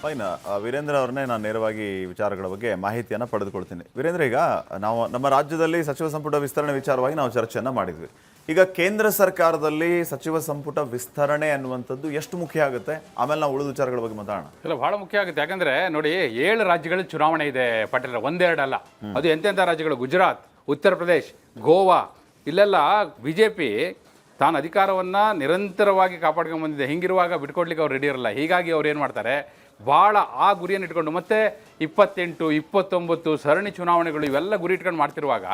Fine. Veerendra ಅವ್ರನ್ನೇ ನಾನು ನೇರವಾಗಿ ಈ ವಿಚಾರಗಳ ಬಗ್ಗೆ ಮಾಹಿತಿಯನ್ನು ಪಡೆದುಕೊಳ್ತೀನಿ. ವೀರೇಂದ್ರ, ಈಗ ನಾವು ನಮ್ಮ ರಾಜ್ಯದಲ್ಲಿ ಸಚಿವ ಸಂಪುಟ ವಿಸ್ತರಣೆ ವಿಚಾರವಾಗಿ ನಾವು ಚರ್ಚೆಯನ್ನು ಮಾಡಿದ್ವಿ. ಈಗ ಕೇಂದ್ರ ಸರ್ಕಾರದಲ್ಲಿ ಸಚಿವ ಸಂಪುಟ ವಿಸ್ತರಣೆ ಅನ್ನುವಂಥದ್ದು ಎಷ್ಟು ಮುಖ್ಯ ಆಗುತ್ತೆ? ಆಮೇಲೆ ನಾವು ಉಳಿದ ವಿಚಾರಗಳ ಬಗ್ಗೆ ಮಾತಾಡೋಣ. ಇಲ್ಲ, ಬಹಳ ಮುಖ್ಯ ಆಗುತ್ತೆ. ಯಾಕಂದ್ರೆ ನೋಡಿ, 7 ರಾಜ್ಯಗಳಲ್ಲಿ ಚುನಾವಣೆ ಇದೆ ಪಾಟೀಲ್, ಒಂದೆರಡು ಅಲ್ಲ. ಅದು ಎಂತೆಂಥ ರಾಜ್ಯಗಳು? ಗುಜರಾತ್, ಉತ್ತರ ಪ್ರದೇಶ್, ಗೋವಾ, ಇಲ್ಲೆಲ್ಲ ಬಿಜೆಪಿ ತಾನು ಅಧಿಕಾರವನ್ನ ನಿರಂತರವಾಗಿ ಕಾಪಾಡ್ಕೊಂಡು ಬಂದಿದೆ. ಹಿಂಗಿರುವಾಗ ಬಿಟ್ಕೊಡ್ಲಿಕ್ಕೆ ಅವ್ರು ರೆಡಿ ಇರಲ್ಲ. ಹೀಗಾಗಿ ಅವ್ರು ಏನು ಮಾಡ್ತಾರೆ, ಭಾಳ ಆ ಗುರಿಯನ್ನು ಇಟ್ಕೊಂಡು ಮತ್ತೆ 28, 29 ಸರಣಿ ಚುನಾವಣೆಗಳು ಇವೆಲ್ಲ ಗುರಿ ಇಟ್ಕೊಂಡು ಮಾಡ್ತಿರುವಾಗ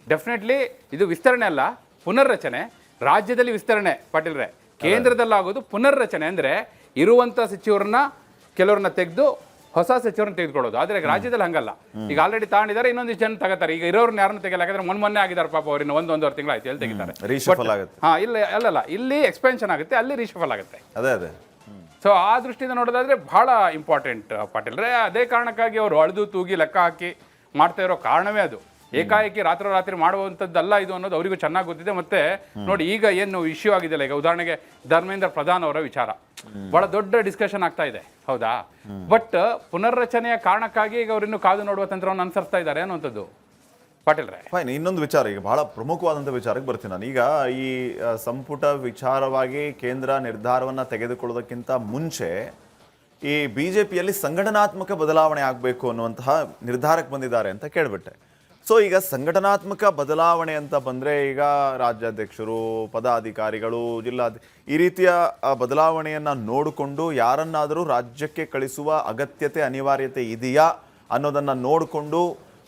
ಡೆಫಿನೆಟ್ಲಿ ಇದು ವಿಸ್ತರಣೆ ಅಲ್ಲ, ಪುನರ್ರಚನೆ. ರಾಜ್ಯದಲ್ಲಿ ವಿಸ್ತರಣೆ ಪಾಟೀಲ್ರೆ, ಕೇಂದ್ರದಲ್ಲಾಗೋದು ಪುನರ್ರಚನೆ. ಅಂದರೆ ಇರುವಂಥ ಸಚಿವರನ್ನ ಕೆಲವ್ರನ್ನ ತೆಗೆದು ಹೊಸ ಸಚಿವರನ್ನ ತೆಗೆದುಕೊಳ್ಳೋದು. ಆದರೆ ರಾಜ್ಯದಲ್ಲಿ ಹಂಗಲ್ಲ. ಈಗ ಆಲ್ರೆಡಿ ತಗೊಂಡಿದ್ದಾರೆ, ಇನ್ನೊಂದಿಷ್ಟು ಜನ ತಗೋತಾರೆ. ಈಗ ಇರೋರ್ನ ಯಾರನ್ನ ತೆಗೆಯಲ್ಲ, ಯಾಕಂದ್ರೆ ಮೊನ್ನೆ ಆಗಿದ್ದಾರೆ ಪಾಪ, ಅವ್ರನ್ನ ಒಂದೂವರೆ ತಿಂಗಳು ಆಯ್ತು ಎಲ್ಲಿ ತೆಗಿತಾರೆ. ಇಲ್ಲ ಅಲ್ಲಲ್ಲ, ಇಲ್ಲಿ ಎಕ್ಸ್ಪೆನ್ಷನ್ ಆಗುತ್ತೆ, ಅಲ್ಲಿ ರೀಶಫಲ್ ಆಗುತ್ತೆ. ಅದೇ ಸೊ ಆ ದೃಷ್ಟಿಯಿಂದ ನೋಡೋದಾದ್ರೆ ಬಹಳ ಇಂಪಾರ್ಟೆಂಟ್ ಪಾಟೀಲ್ರೆ. ಅದೇ ಕಾರಣಕ್ಕಾಗಿ ಅವರು ಅಳೆದು ತೂಗಿ ಲೆಕ್ಕ ಹಾಕಿ ಮಾಡ್ತಾ ಇರೋ ಕಾರಣವೇ ಅದು. ಏಕಾಏಕಿ ರಾತ್ರಿ ಮಾಡುವಂಥದ್ದಲ್ಲ ಇದು ಅನ್ನೋದು ಅವರಿಗೂ ಚೆನ್ನಾಗಿ ಗೊತ್ತಿದೆ. ಮತ್ತೆ ನೋಡಿ, ಈಗ ಏನು ಇಶ್ಯೂ ಆಗಿದೆಯಲ್ಲ, ಈಗ ಉದಾಹರಣೆಗೆ ಧರ್ಮೇಂದ್ರ ಪ್ರಧಾನ್ ಅವರ ವಿಚಾರ ಬಹಳ ದೊಡ್ಡ ಡಿಸ್ಕಷನ್ ಆಗ್ತಾ ಇದೆ, ಹೌದಾ? ಬಟ್ ಪುನರ್ರಚನೆಯ ಕಾರಣಕ್ಕಾಗಿ ಈಗ ಅವರಿನ್ನು ಕಾದು ನೋಡುವ ತಂತ್ರವನ್ನು ಅನುಸರಿಸ್ತಾ ಇದ್ದಾರೆ ಅನ್ನುವಂಥದ್ದು ಪಾಟೀಲ್ರೆ. ಫೈನ್. ಇನ್ನೊಂದು ವಿಚಾರ, ಈಗ ಬಹಳ ಪ್ರಮುಖವಾದಂಥ ವಿಚಾರಕ್ಕೆ ಬರ್ತೀನಿ ನಾನು. ಈಗ ಈ ಸಂಪುಟ ವಿಚಾರವಾಗಿ ಕೇಂದ್ರ ನಿರ್ಧಾರವನ್ನು ತೆಗೆದುಕೊಳ್ಳೋದಕ್ಕಿಂತ ಮುಂಚೆ ಈ ಬಿಜೆಪಿಯಲ್ಲಿ ಸಂಘಟನಾತ್ಮಕ ಬದಲಾವಣೆ ಆಗಬೇಕು ಅನ್ನುವಂತಹ ನಿರ್ಧಾರಕ್ಕೆ ಬಂದಿದ್ದಾರೆ ಅಂತ ಕೇಳಿಬಿಟ್ಟೆ. ಸೊ ಈಗ ಸಂಘಟನಾತ್ಮಕ ಬದಲಾವಣೆ ಅಂತ ಬಂದರೆ ಈಗ ರಾಜ್ಯಾಧ್ಯಕ್ಷರು, ಪದಾಧಿಕಾರಿಗಳು, ಈ ರೀತಿಯ ಬದಲಾವಣೆಯನ್ನು ನೋಡಿಕೊಂಡು ಯಾರನ್ನಾದರೂ ರಾಜ್ಯಕ್ಕೆ ಕಳಿಸುವ ಅಗತ್ಯತೆ, ಅನಿವಾರ್ಯತೆ ಇದೆಯಾ ಅನ್ನೋದನ್ನು ನೋಡಿಕೊಂಡು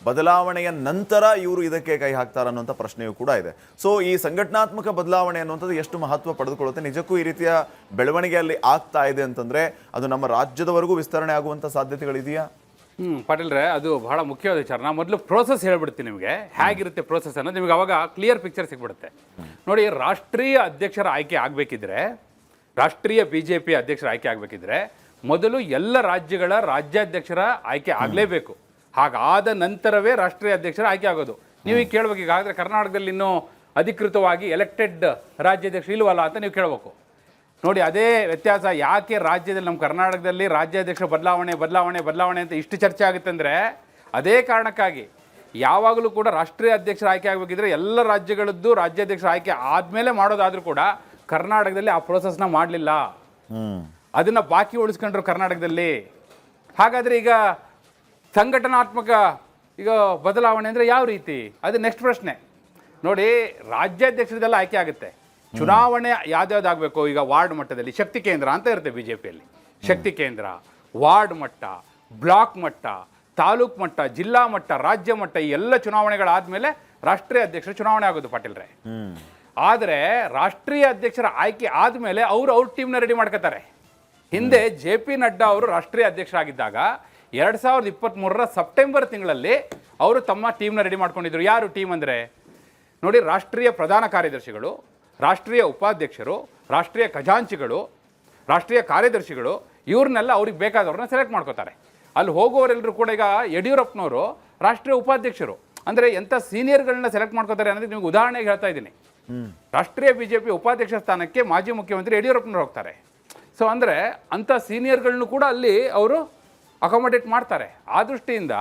ಬದಲಾವಣೆಯ ನಂತರ ಇವರು ಇದಕ್ಕೆ ಕೈ ಹಾಕ್ತಾರೆ ಅನ್ನೋಂಥ ಪ್ರಶ್ನೆಯೂ ಕೂಡ ಇದೆ. ಸೊ ಈ ಸಂಘಟನಾತ್ಮಕ ಬದಲಾವಣೆ ಅನ್ನುವಂಥದ್ದು ಎಷ್ಟು ಮಹತ್ವ ಪಡೆದುಕೊಳ್ಳುತ್ತೆ? ನಿಜಕ್ಕೂ ಈ ರೀತಿಯ ಬೆಳವಣಿಗೆ ಅಲ್ಲಿ ಆಗ್ತಾ ಇದೆ ಅಂತಂದರೆ ಅದು ನಮ್ಮ ರಾಜ್ಯದವರೆಗೂ ವಿಸ್ತರಣೆ ಆಗುವಂಥ ಸಾಧ್ಯತೆಗಳಿದೆಯಾ? ಪಾಟೀಲ್ರೆ, ಅದು ಬಹಳ ಮುಖ್ಯವಾದ ವಿಚಾರ. ನಾನು ಮೊದಲು ಪ್ರೋಸೆಸ್ ಹೇಳ್ಬಿಡ್ತೀನಿ ನಿಮಗೆ, ಹೇಗಿರುತ್ತೆ ಪ್ರೋಸೆಸ್ ಅನ್ನೋದು ನಿಮಗೆ ಅವಾಗ ಕ್ಲಿಯರ್ ಪಿಕ್ಚರ್ ಸಿಗ್ಬಿಡುತ್ತೆ. ನೋಡಿ, ರಾಷ್ಟ್ರೀಯ ಅಧ್ಯಕ್ಷರ ಆಯ್ಕೆ ಆಗಬೇಕಿದ್ರೆ, ರಾಷ್ಟ್ರೀಯ ಬಿಜೆಪಿ ಅಧ್ಯಕ್ಷರ ಆಯ್ಕೆ ಆಗಬೇಕಿದ್ರೆ ಮೊದಲು ಎಲ್ಲ ರಾಜ್ಯಗಳ ರಾಜ್ಯಾಧ್ಯಕ್ಷರ ಆಯ್ಕೆ ಆಗಲೇಬೇಕು. ಹಾಗಾದ ನಂತರವೇ ರಾಷ್ಟ್ರೀಯ ಅಧ್ಯಕ್ಷರ ಆಯ್ಕೆ ಆಗೋದು. ನೀವು ಈಗ ಕೇಳಬೇಕು, ಈಗಾದರೆ ಕರ್ನಾಟಕದಲ್ಲಿ ಇನ್ನೂ ಅಧಿಕೃತವಾಗಿ ಎಲೆಕ್ಟೆಡ್ ರಾಜ್ಯಾಧ್ಯಕ್ಷರು ಇಲ್ವಲ್ಲ ಅಂತ ನೀವು ಕೇಳಬೇಕು. ನೋಡಿ, ಅದೇ ವ್ಯತ್ಯಾಸ. ಯಾಕೆ ರಾಜ್ಯದಲ್ಲಿ, ನಮ್ಮ ಕರ್ನಾಟಕದಲ್ಲಿ ರಾಜ್ಯಾಧ್ಯಕ್ಷ ಬದಲಾವಣೆ ಅಂತ ಇಷ್ಟು ಚರ್ಚೆ ಆಗುತ್ತೆ ಅಂದರೆ ಅದೇ ಕಾರಣಕ್ಕಾಗಿ. ಯಾವಾಗಲೂ ಕೂಡ ರಾಷ್ಟ್ರೀಯ ಅಧ್ಯಕ್ಷರ ಆಯ್ಕೆ ಆಗಬೇಕಿದ್ರೆ ಎಲ್ಲ ರಾಜ್ಯಗಳದ್ದು ರಾಜ್ಯಾಧ್ಯಕ್ಷರ ಆಯ್ಕೆ ಆದಮೇಲೆ ಮಾಡೋದಾದರೂ ಕೂಡ ಕರ್ನಾಟಕದಲ್ಲಿ ಆ ಪ್ರೋಸೆಸ್ನ ಮಾಡಲಿಲ್ಲ. ಅದನ್ನು ಬಾಕಿ ಉಳಿಸ್ಕೊಂಡ್ರು ಕರ್ನಾಟಕದಲ್ಲಿ. ಹಾಗಾದರೆ ಈಗ ಸಂಘಟನಾತ್ಮಕ ಈಗ ಬದಲಾವಣೆ ಅಂದರೆ ಯಾವ ರೀತಿ? ಅದು ನೆಕ್ಸ್ಟ್ ಪ್ರಶ್ನೆ. ನೋಡಿ, ರಾಜ್ಯಾಧ್ಯಕ್ಷರದೆಲ್ಲ ಆಯ್ಕೆ ಆಗುತ್ತೆ. ಚುನಾವಣೆ ಯಾವ್ದಾವ್ದು ಆಗಬೇಕು? ಈಗ ವಾರ್ಡ್ ಮಟ್ಟದಲ್ಲಿ ಶಕ್ತಿ ಕೇಂದ್ರ ಅಂತ ಇರುತ್ತೆ ಬಿಜೆಪಿಯಲ್ಲಿ. ಶಕ್ತಿ ಕೇಂದ್ರ, ವಾರ್ಡ್ ಮಟ್ಟ, ಬ್ಲಾಕ್ ಮಟ್ಟ, ತಾಲೂಕು ಮಟ್ಟ, ಜಿಲ್ಲಾ ಮಟ್ಟ, ರಾಜ್ಯ ಮಟ್ಟ, ಈ ಎಲ್ಲ ಚುನಾವಣೆಗಳಾದ್ಮೇಲೆ ರಾಷ್ಟ್ರೀಯ ಅಧ್ಯಕ್ಷರ ಚುನಾವಣೆ ಆಗೋದು ಪಾಟೀಲ್ರೆ. ಆದರೆ ರಾಷ್ಟ್ರೀಯ ಅಧ್ಯಕ್ಷರ ಆಯ್ಕೆ ಆದಮೇಲೆ ಅವ್ರ ಟೀಮ್ನ ರೆಡಿ ಮಾಡ್ಕೋತಾರೆ. ಹಿಂದೆ JP ನಡ್ಡಾ ಅವರು ರಾಷ್ಟ್ರೀಯ ಅಧ್ಯಕ್ಷರಾಗಿದ್ದಾಗ 2023 ಸೆಪ್ಟೆಂಬರ್ ತಿಂಗಳಲ್ಲಿ ಅವರು ತಮ್ಮ ಟೀಮ್ನ ರೆಡಿ ಮಾಡ್ಕೊಂಡಿದ್ರು. ಯಾರು ಟೀಮ್ ಅಂದರೆ ನೋಡಿ, ರಾಷ್ಟ್ರೀಯ ಪ್ರಧಾನ ಕಾರ್ಯದರ್ಶಿಗಳು, ರಾಷ್ಟ್ರೀಯ ಉಪಾಧ್ಯಕ್ಷರು, ರಾಷ್ಟ್ರೀಯ ಖಜಾಂಚಿಗಳು, ರಾಷ್ಟ್ರೀಯ ಕಾರ್ಯದರ್ಶಿಗಳು, ಇವ್ರನ್ನೆಲ್ಲ ಅವ್ರಿಗೆ ಬೇಕಾದವ್ರನ್ನ ಸೆಲೆಕ್ಟ್ ಮಾಡ್ಕೋತಾರೆ. ಅಲ್ಲಿ ಹೋಗೋರೆಲ್ಲರೂ ಕೂಡ, ಈಗ ಯಡಿಯೂರಪ್ಪನವರು ರಾಷ್ಟ್ರೀಯ ಉಪಾಧ್ಯಕ್ಷರು, ಅಂದರೆ ಎಂಥ ಸೀನಿಯರ್ಗಳನ್ನ ಸೆಲೆಕ್ಟ್ ಮಾಡ್ಕೋತಾರೆ ಅನ್ನೋದಕ್ಕೆ ನಿಮಗೆ ಉದಾಹರಣೆಗೆ ಹೇಳ್ತಾ ಇದ್ದೀನಿ. ರಾಷ್ಟ್ರೀಯ ಬಿಜೆಪಿ ಉಪಾಧ್ಯಕ್ಷ ಸ್ಥಾನಕ್ಕೆ ಮಾಜಿ ಮುಖ್ಯಮಂತ್ರಿ ಯಡಿಯೂರಪ್ಪನವರು ಹೋಗ್ತಾರೆ. ಸೊ ಅಂದರೆ ಅಂಥ ಸೀನಿಯರ್ಗಳನ್ನು ಕೂಡ ಅಲ್ಲಿ ಅವರು ಅಕಾಮಡೇಟ್ ಮಾಡ್ತಾರೆ. ಆ ದೃಷ್ಟಿಯಿಂದ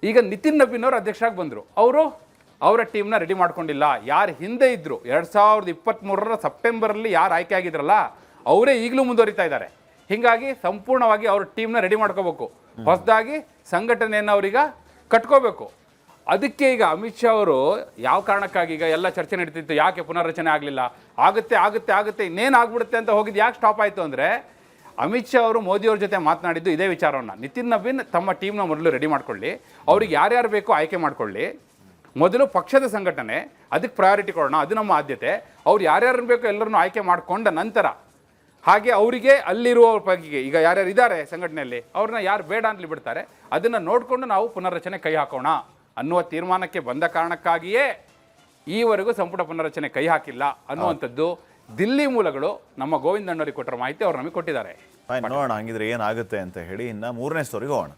ಈಗ ನಿತಿನ್ ನಬೀನ್ ಅವರು ಅಧ್ಯಕ್ಷರಾಗಿ ಬಂದರು. ಅವರು ಅವರ ಟೀಮ್ನ ರೆಡಿ ಮಾಡ್ಕೊಂಡಿಲ್ಲ. ಯಾರು ಹಿಂದೆ ಇದ್ದರು 2023 ಸೆಪ್ಟೆಂಬರಲ್ಲಿ ಯಾರು ಆಯ್ಕೆ ಆಗಿದ್ರಲ್ಲ ಅವರೇ ಈಗಲೂ ಮುಂದುವರಿತಾ ಇದ್ದಾರೆ. ಹೀಗಾಗಿ ಸಂಪೂರ್ಣವಾಗಿ ಅವ್ರ ಟೀಮ್ನ ರೆಡಿ ಮಾಡ್ಕೋಬೇಕು. ಹೊಸದಾಗಿ ಸಂಘಟನೆಯನ್ನು ಅವ್ರೀಗ ಕಟ್ಕೋಬೇಕು. ಅದಕ್ಕೆ ಈಗ ಅಮಿತ್ ಶಾ ಅವರು ಯಾವ ಕಾರಣಕ್ಕಾಗಿ ಈಗ ಎಲ್ಲ ಚರ್ಚೆ ನಡೀತಿತ್ತು, ಯಾಕೆ ಪುನರ್ರಚನೆ ಆಗಲಿಲ್ಲ, ಆಗುತ್ತೆ ಇನ್ನೇನು ಆಗ್ಬಿಡುತ್ತೆ ಅಂತ ಹೋಗಿದ್ದು ಯಾಕೆ ಸ್ಟಾಪ್ ಆಯಿತು ಅಂದರೆ, ಅಮಿತ್ ಶಾ ಅವರು ಮೋದಿಯವ್ರ ಜೊತೆ ಮಾತನಾಡಿದ್ದು ಇದೇ ವಿಚಾರವನ್ನು. ನಿತಿನ್ ನಬೀನ್ ತಮ್ಮ ಟೀಮ್ನ ಮೊದಲು ರೆಡಿ ಮಾಡ್ಕೊಳ್ಳಿ, ಅವ್ರಿಗೆ ಯಾರ್ಯಾರು ಬೇಕೋ ಆಯ್ಕೆ ಮಾಡ್ಕೊಳ್ಳಿ. ಮೊದಲು ಪಕ್ಷದ ಸಂಘಟನೆ, ಅದಕ್ಕೆ ಪ್ರಯಾರಿಟಿ ಕೊಡೋಣ, ಅದು ನಮ್ಮ ಆದ್ಯತೆ. ಅವ್ರು ಯಾರ್ಯಾರು ಬೇಕೋ ಎಲ್ಲರನ್ನೂ ಆಯ್ಕೆ ಮಾಡಿಕೊಂಡ ನಂತರ ಹಾಗೆ ಅವರಿಗೆ ಅಲ್ಲಿರುವ ಬಗ್ಗೆ ಈಗ ಯಾರ್ಯಾರು ಇದ್ದಾರೆ ಸಂಘಟನೆಯಲ್ಲಿ ಅವ್ರನ್ನ ಯಾರು ಬೇಡ ಅಂತಲಿ ಬಿಡ್ತಾರೆ, ಅದನ್ನು ನೋಡಿಕೊಂಡು ನಾವು ಪುನರ್ರಚನೆ ಕೈ ಹಾಕೋಣ ಅನ್ನುವ ತೀರ್ಮಾನಕ್ಕೆ ಬಂದ ಕಾರಣಕ್ಕಾಗಿಯೇ ಈವರೆಗೂ ಸಂಪುಟ ಪುನರ್ರಚನೆ ಕೈ ಹಾಕಿಲ್ಲ ಅನ್ನುವಂಥದ್ದು ದಿಲ್ಲಿ ಮೂಲಗಳು ನಮ್ಮ ಗೋವಿಂದಣ್ಣವರಿಗೆ ಕೊಟ್ಟರ ಮಾಹಿತಿ ಅವ್ರು ನಮಗೆ ಕೊಟ್ಟಿದ್ದಾರೆ. ನೋಡೋಣ ಹಂಗಿದ್ರೆ ಏನಾಗುತ್ತೆ ಅಂತ ಹೇಳಿ. ಇನ್ನು 3ನೇ ಸ್ಟೋರಿಗೆ ಹೋಗೋಣ.